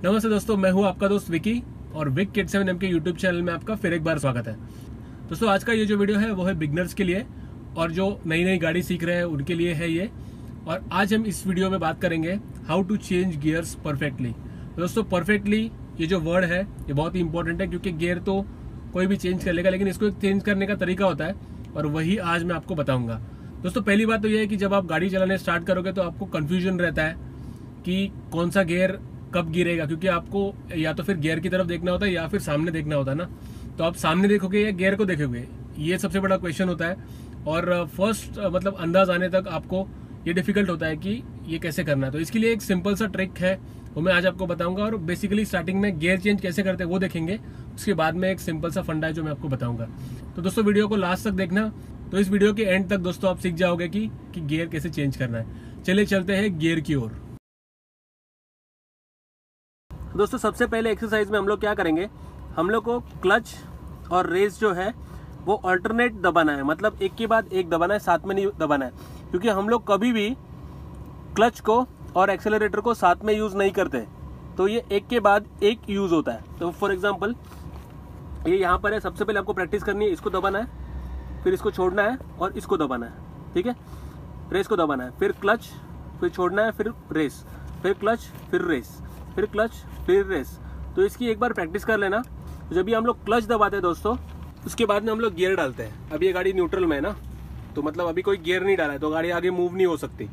नमस्ते दोस्तों, मैं हूं आपका दोस्त विकी और विक किड 7 एम के यूट्यूब चैनल में आपका फिर एक बार स्वागत है। दोस्तों, आज का ये जो वीडियो है वो है बिगनर्स के लिए और जो नई नई गाड़ी सीख रहे हैं उनके लिए है ये। और आज हम इस वीडियो में बात करेंगे how to change gears perfectly. दोस्तों, परफेक्टली ये जो वर्ड है ये बहुत ही इंपॉर्टेंट है, क्योंकि गियर तो कोई भी चेंज कर लेगा, लेकिन इसको एक चेंज करने का तरीका होता है और वही आज मैं आपको बताऊंगा। दोस्तों, पहली बात तो ये है कि जब आप गाड़ी चलाने स्टार्ट करोगे तो आपको कंफ्यूजन रहता है कि कौन सा गियर कब गिरेगा, क्योंकि आपको या तो फिर गियर की तरफ देखना होता है या फिर सामने देखना होता है ना। तो आप सामने देखोगे या गियर को देखोगे, ये सबसे बड़ा क्वेश्चन होता है। और फर्स्ट मतलब अंदाज आने तक आपको ये डिफिकल्ट होता है कि ये कैसे करना है। तो इसके लिए एक सिंपल सा ट्रिक है, वो मैं आज आपको बताऊंगा। और बेसिकली स्टार्टिंग में गियर चेंज कैसे करते हैं वो देखेंगे, उसके बाद में एक सिंपल सा फंडा है जो मैं आपको बताऊंगा। तो दोस्तों, वीडियो को लास्ट तक देखना। तो इस वीडियो के एंड तक दोस्तों आप सीख जाओगे कि गियर कैसे चेंज करना है। चलिए चलते हैं गियर की ओर। दोस्तों, सबसे पहले एक्सरसाइज में हम लोग क्या करेंगे, हम लोग को क्लच और रेस जो है वो अल्टरनेट दबाना है, मतलब एक के बाद एक दबाना है, साथ में नहीं दबाना है। क्योंकि हम लोग कभी भी क्लच को और एक्सेलरेटर को साथ में यूज नहीं करते, तो ये एक के बाद एक यूज होता है। तो फॉर एग्जांपल ये यहाँ पर है, सबसे पहले आपको प्रैक्टिस करनी है, इसको दबाना है, फिर इसको छोड़ना है और इसको दबाना है, ठीक है। रेस को दबाना है, फिर क्लच, फिर छोड़ना है, फिर रेस, फिर क्लच, फिर रेस, फिर क्लच, फिर रेस। तो इसकी एक बार प्रैक्टिस कर लेना। तो जब भी हम लोग क्लच दबाते हैं दोस्तों, उसके बाद में हम लोग गियर डालते हैं। अभी ये गाड़ी न्यूट्रल में है ना, तो मतलब अभी कोई गियर नहीं डाला है तो गाड़ी आगे मूव नहीं हो सकती।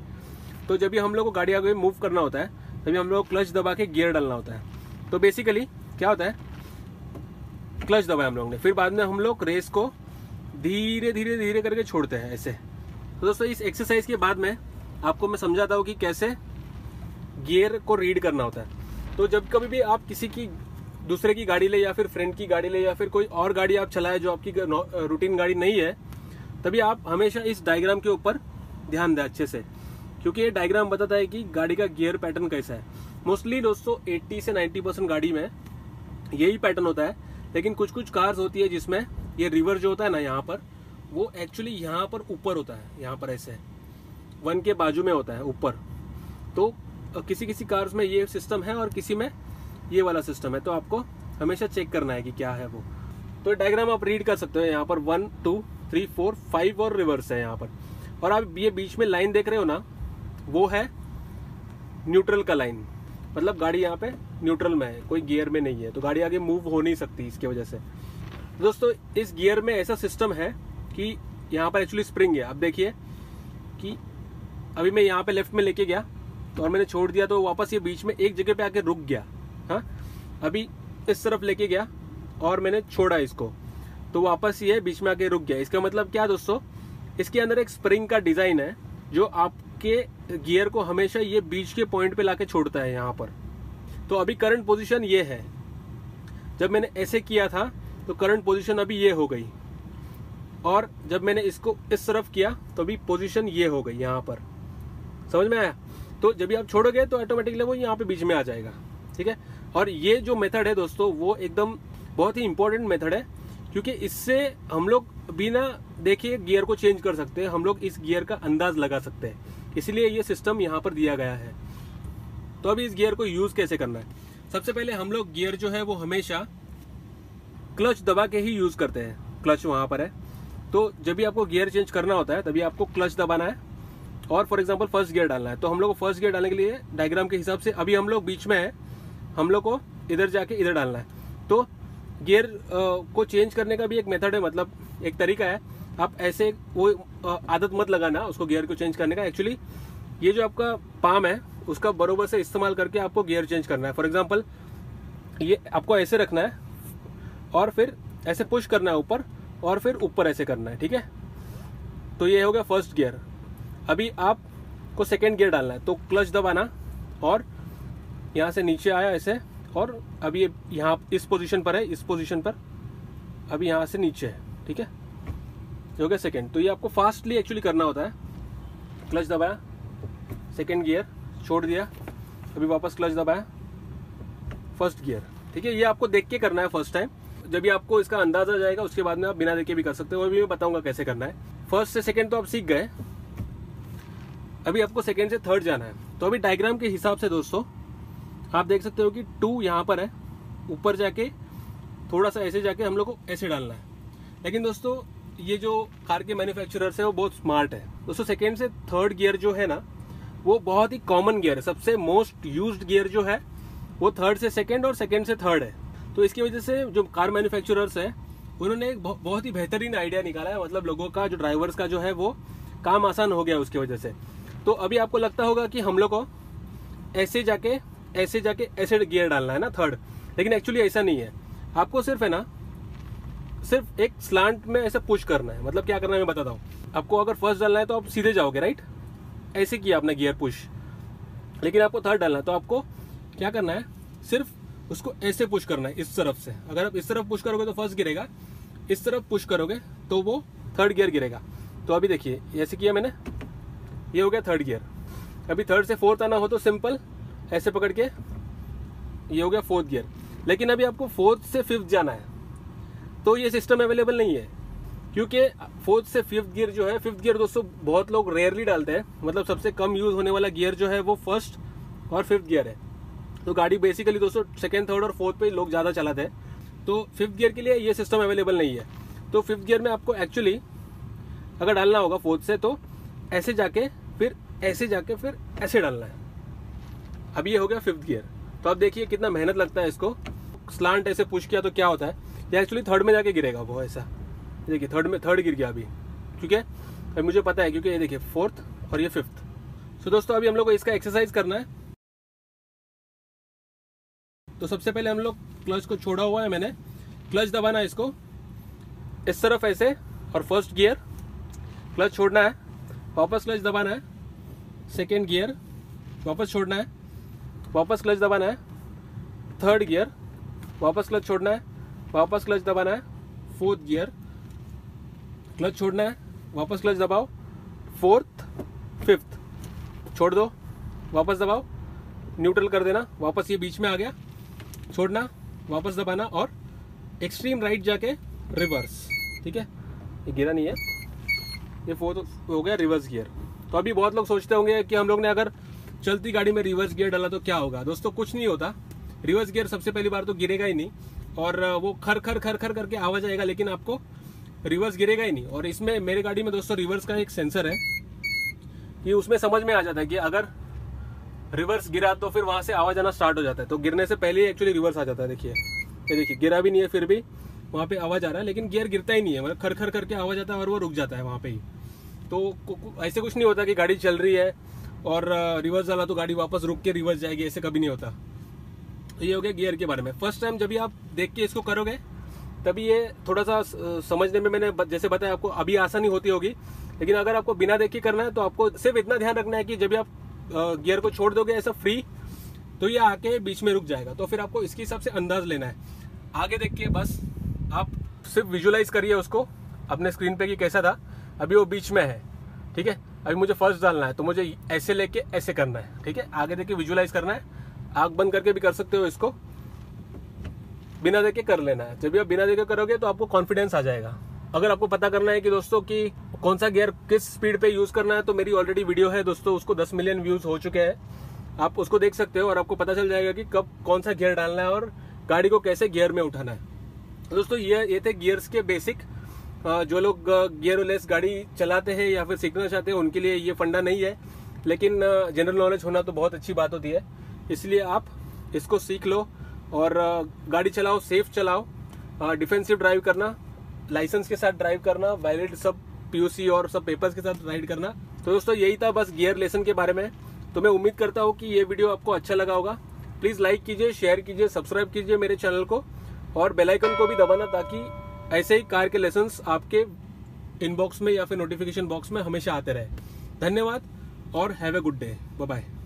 तो जब भी हम लोग को गाड़ी आगे मूव करना होता है तभी हम लोग क्लच दबा के गियर डालना होता है। तो बेसिकली क्या होता है, क्लच दबाया हम लोग ने, फिर बाद में हम लोग रेस को धीरे धीरे धीरे करके छोड़ते हैं ऐसे। तो दोस्तों, इस एक्सरसाइज के बाद में आपको मैं समझाता हूँ कि कैसे गियर को रीड करना होता है। तो जब कभी भी आप किसी की दूसरे की गाड़ी ले या फिर फ्रेंड की गाड़ी ले या फिर कोई और गाड़ी आप चलाए जो आपकी रूटीन गाड़ी नहीं है, तभी आप हमेशा इस डायग्राम के ऊपर ध्यान दें अच्छे से, क्योंकि ये डायग्राम बताता है कि गाड़ी का गियर पैटर्न कैसा है। मोस्टली दोस्तों 80 से 90% गाड़ी में यही पैटर्न होता है, लेकिन कुछ कुछ कार्स होती है जिसमें ये रिवर जो होता है ना यहाँ पर, वो एक्चुअली यहाँ पर ऊपर होता है, यहाँ पर ऐसे 1 के बाजू में होता है ऊपर। तो किसी किसी कार्स में ये सिस्टम है और किसी में ये वाला सिस्टम है, तो आपको हमेशा चेक करना है कि क्या है वो। तो डायग्राम आप रीड कर सकते हो, यहाँ पर 1 2 3 4 5 और रिवर्स है यहाँ पर। और आप ये बीच में लाइन देख रहे हो ना, वो है न्यूट्रल का लाइन, मतलब गाड़ी यहाँ पे न्यूट्रल में है, कोई गियर में नहीं है, तो गाड़ी आगे मूव हो नहीं सकती इसकी वजह से। दोस्तों, इस गियर में ऐसा सिस्टम है कि यहाँ पर एक्चुअली स्प्रिंग है। अब देखिए कि अभी मैं यहाँ पे लेफ्ट में लेके गया और मैंने छोड़ दिया, तो वापस ये बीच में एक जगह पे आके रुक गया। हाँ, अभी इस तरफ लेके गया और मैंने छोड़ा इसको, तो वापस ये बीच में आके रुक गया। इसका मतलब क्या दोस्तों, इसके अंदर एक स्प्रिंग का डिजाइन है जो आपके गियर को हमेशा ये बीच के पॉइंट पे लाके छोड़ता है यहाँ पर। तो अभी करंट पोजीशन ये है, जब मैंने ऐसे किया था तो करंट पोजीशन अभी ये हो गई, और जब मैंने इसको इस तरफ किया तो अभी पोजीशन ये हो गई यहाँ पर। समझ में आया? तो जब भी आप छोड़ोगे तो ऑटोमेटिकली वो यहाँ पे बीच में आ जाएगा, ठीक है। और ये जो मेथड है दोस्तों, वो एकदम बहुत ही इंपॉर्टेंट मेथड है, क्योंकि इससे हम लोग बिना देखे गियर को चेंज कर सकते हैं, हम लोग इस गियर का अंदाज लगा सकते हैं, इसलिए ये सिस्टम यहाँ पर दिया गया है। तो अभी इस गियर को यूज कैसे करना है, सबसे पहले हम लोग गियर जो है वो हमेशा क्लच दबा के ही यूज करते हैं। क्लच वहां पर है, तो जब भी आपको गियर चेंज करना होता है तभी आपको क्लच दबाना है और फॉर एग्जांपल फर्स्ट गियर डालना है। तो हम लोग को फर्स्ट गियर डालने के लिए डायग्राम के हिसाब से अभी हम लोग बीच में है, हम लोग को इधर जाके इधर डालना है। तो गियर को चेंज करने का भी एक मेथड है, मतलब एक तरीका है। आप ऐसे वो आदत मत लगाना उसको गियर को चेंज करने का। एक्चुअली ये जो आपका पाम है उसका बरोबर से इस्तेमाल करके आपको गियर चेंज करना है। फॉर एग्जाम्पल ये आपको ऐसे रखना है और फिर ऐसे पुश करना है ऊपर, और फिर ऊपर ऐसे करना है, ठीक है। तो ये हो गया फर्स्ट गियर। अभी आपको सेकेंड गियर डालना है, तो क्लच दबाना और यहाँ से नीचे आया ऐसे, और अभी ये यहाँ इस पोजीशन पर है, इस पोजीशन पर अभी यहाँ से नीचे है, ठीक है। हो गया सेकेंड। तो ये आपको फास्टली एक्चुअली करना होता है। क्लच दबाया, सेकेंड गियर छोड़ दिया, अभी वापस क्लच दबाया, फर्स्ट गियर, ठीक है। ये आपको देख के करना है फर्स्ट टाइम। जब भी आपको इसका अंदाजा जाएगा उसके बाद में आप बिना देखे भी कर सकते हो, और भी मैं बताऊंगा कैसे करना है। फर्स्ट से सेकेंड तो आप सीख गए, अभी आपको सेकेंड से थर्ड जाना है। तो अभी डायग्राम के हिसाब से दोस्तों आप देख सकते हो कि 2 यहाँ पर है, ऊपर जाके थोड़ा सा ऐसे जाके हम लोग को ऐसे डालना है। लेकिन दोस्तों ये जो कार के मैन्युफैक्चरर्स है वो बहुत स्मार्ट है दोस्तों। सेकेंड से थर्ड गियर जो है ना वो बहुत ही कॉमन गियर है, सबसे मोस्ट यूज्ड गियर जो है वो थर्ड से सेकेंड और सेकेंड से थर्ड है। तो इसकी वजह से जो कार मैन्युफैक्चरर्स है उन्होंने एक बहुत ही बेहतरीन आइडिया निकाला है, मतलब लोगों का जो ड्राइवर्स का जो है वो काम आसान हो गया उसकी वजह से। तो अभी आपको लगता होगा कि हम लोग को ऐसे जाके ऐसे गियर डालना है ना थर्ड, लेकिन एक्चुअली ऐसा नहीं है। आपको सिर्फ है ना सिर्फ एक स्लांट में ऐसे पुश करना है। मतलब क्या करना है मैं बताता हूँ आपको। अगर फर्स्ट डालना है तो आप सीधे जाओगे, राइट, ऐसे किया आपने गियर पुश। लेकिन आपको थर्ड डालना है तो आपको क्या करना है, सिर्फ उसको ऐसे पुश करना है इस तरफ से। अगर आप इस तरफ पुश करोगे तो फर्स्ट गिरेगा, इस तरफ पुश करोगे तो वो थर्ड गियर गिरेगा। तो अभी देखिए ऐसे किया मैंने, ये हो गया थर्ड गियर। अभी थर्ड से फोर्थ आना हो तो सिंपल ऐसे पकड़ के ये हो गया फोर्थ गियर। लेकिन अभी आपको फोर्थ से फिफ्थ जाना है तो ये सिस्टम अवेलेबल नहीं है, क्योंकि फोर्थ से फिफ्थ गियर जो है, फिफ्थ गियर दोस्तों बहुत लोग रेयरली डालते हैं। मतलब सबसे कम यूज होने वाला गियर जो है वो फर्स्ट और फिफ्थ गियर है। तो गाड़ी बेसिकली दोस्तों सेकेंड, थर्ड और फोर्थ पे लोग ज़्यादा चलाते हैं। तो फिफ्थ गियर के लिए ये सिस्टम अवेलेबल नहीं है। तो फिफ्थ गियर में आपको एक्चुअली अगर डालना होगा फोर्थ से तो ऐसे जाके फिर ऐसे जाके फिर ऐसे डालना है। अभी ये हो गया फिफ्थ गियर। तो आप देखिए कितना मेहनत लगता है इसको। स्लांट ऐसे पुश किया तो क्या होता है, ये एक्चुअली थर्ड में जाके गिरेगा वो ऐसा। देखिए थर्ड गिर गया अभी, ठीक है, अभी मुझे पता है क्योंकि ये देखिए फोर्थ और ये फिफ्थ। तो दोस्तों अभी हम लोग को इसका एक्सरसाइज करना है। तो सबसे पहले हम लोग क्लच को छोड़ा हुआ है मैंने, क्लच दबाना है इसको इस तरफ ऐसे, और फर्स्ट गियर क्लच छोड़ना है, वापस क्लच दबाना है, सेकेंड गियर वापस छोड़ना है, वापस क्लच दबाना है, थर्ड गियर वापस क्लच छोड़ना है, वापस क्लच दबाना है, फोर्थ गियर क्लच छोड़ना है, वापस क्लच दबाओ, फोर्थ फिफ्थ छोड़ दो, वापस दबाओ, न्यूट्रल कर देना, वापस ये बीच में आ गया, छोड़ना, वापस दबाना और एक्सट्रीम राइट जाके रिवर्स। ठीक है, ये गिरा नहीं है, ये फोर्थ हो गया रिवर्स गियर। तो अभी बहुत लोग सोचते होंगे कि हम लोग ने अगर चलती गाड़ी में रिवर्स गियर डाला तो क्या होगा। दोस्तों कुछ नहीं होता। रिवर्स गियर सबसे पहली बार तो गिरेगा ही नहीं, और वो खर खर खर खर करके आवाज आएगा, लेकिन आपको रिवर्स गिरेगा ही नहीं। और इसमें मेरे गाड़ी में दोस्तों रिवर्स का एक सेंसर है कि उसमें समझ में आ जाता है कि अगर रिवर्स गिरा तो फिर वहां से आवाज आना स्टार्ट हो जाता है। तो गिरने से पहले ही एक्चुअली रिवर्स आ जाता है। देखिए ये देखिए गिरा भी नहीं है फिर भी वहां पे आवाज आ रहा है, लेकिन गियर गिरता ही नहीं है, मतलब खर खर करके आवाज आता है और वो रुक जाता है वहां पे ही। तो ऐसे कुछ नहीं होता कि गाड़ी चल रही है और रिवर्स डाला तो गाड़ी वापस रुक के रिवर्स जाएगी, ऐसे कभी नहीं होता। तो ये हो गया गियर के बारे में। फर्स्ट टाइम जब भी आप देख के इसको करोगे तभी ये थोड़ा सा समझने में, मैंने जैसे बताया आपको अभी आसानी होती होगी, लेकिन अगर आपको बिना देख के करना है तो आपको सिर्फ इतना ध्यान रखना है कि जब भी आप गियर को छोड़ दोगे ऐसा फ्री तो ये आके बीच में रुक जाएगा। तो फिर आपको इसके हिसाब से अंदाज लेना है। आगे देख के बस आप सिर्फ विजुलाइज करिए उसको अपने स्क्रीन पे कि कैसा था। अभी वो बीच में है, ठीक है। अभी मुझे फर्स्ट डालना है तो मुझे ऐसे लेके ऐसे करना है, ठीक है। आगे देख के विजुलाइज करना है, आंख बंद करके भी कर सकते हो, इसको बिना देख के कर लेना है। जब भी आप बिना देख के करोगे तो आपको कॉन्फिडेंस आ जाएगा। अगर आपको पता करना है कि दोस्तों कि कौन सा गियर किस स्पीड पे यूज करना है तो मेरी ऑलरेडी वीडियो है दोस्तों, उसको 10 मिलियन व्यूज हो चुके हैं। आप उसको देख सकते हो और आपको पता चल जाएगा कि कब कौन सा गियर डालना है और गाड़ी को कैसे गियर में उठाना है। दोस्तों ये थे गियर्स के बेसिक। जो लोग गियरलेस गाड़ी चलाते हैं या फिर सीखना चाहते हैं उनके लिए ये फंडा नहीं है, लेकिन जनरल नॉलेज होना तो बहुत अच्छी बात होती है। इसलिए आप इसको सीख लो और गाड़ी चलाओ, सेफ चलाओ, डिफेंसिव ड्राइव करना, लाइसेंस के साथ ड्राइव करना, वैलिड सब पीयूसी और सब पेपर्स के साथ राइड करना। तो दोस्तों यही था बस गियर लेसन के बारे में। तो मैं उम्मीद करता हूँ कि ये वीडियो आपको अच्छा लगा होगा। प्लीज लाइक कीजिए, शेयर कीजिए, सब्सक्राइब कीजिए मेरे चैनल को और बेल आइकन को भी दबाना, ताकि ऐसे ही कार के लेसन्स आपके इनबॉक्स में या फिर नोटिफिकेशन बॉक्स में हमेशा आते रहे। धन्यवाद और have a good day. Bye bye.